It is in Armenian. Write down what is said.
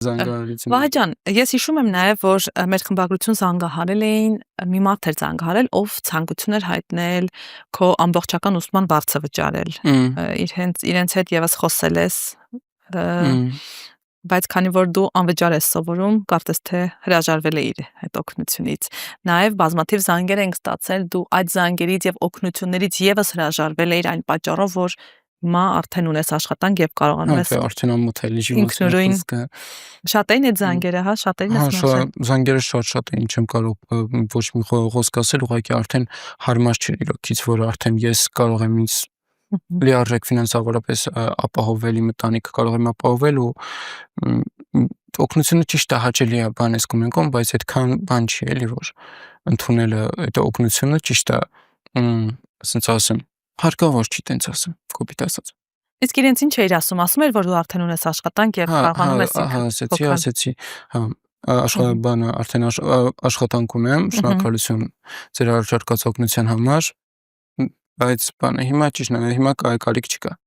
Զանգահարությունը։ Վահե ջան, ես հիշում եմ նաև, որ մեր խմբագրություն զանգահարել էին, մի մարդ էր զանգահարել, ով ցանկություն էր հայտնել քո ամբողջական ուսման վարձը վճարել։ Իրենց հետ եւս խոսել ես, բայց քանի որ դու անվճար ես սովորում, կարծես թե հրաժարվել էիր այդ օգնությունից։ Նաև բազմաթիվ զանգեր ենք ստացել, դու այդ զանգերից եւ օգնություններից եւս հրաժարվել էիր այն պատճառով, որ հիմա արդեն ունես աշխատանք եւ կարողանում ես արդեն ամոթելի ինքնուրույն շատ էին այդ զանգերը, հա, շատ էին ասում։ Զանգերը շատ էին, չեմ կարող ոչ մի խոսք ասել, ուղղակի արդեն հարմար չէր իրոքից, որ արդեն ես կարող եմ ինձ լիարժեք ֆինանսավորապես ապահովել, իմ ընտանիքը կարող եմ ապահովել ու օգնությունը ճիշտ է հաճելի է բան էս կոմենկոմ, բայց այդքան բան չի էլի, որ ընդունելը այդ օգնությունը ճիշտ է, ասենց ասեմ, հարկավոր չի տենց ասեմ, կոպիտ ասած։ Իսկ իրենց ինչ էիր ասում, ասում էր, որ դու արդեն ունես աշխատանք եւ կարողանում ես ասեցի, բանը արդեն աշխատանքում եմ, շնորհակալություն ձեր առաջարկած օգնության համար, բայց բանը հիմա ճիշտ է, հիմա կարիք չկա։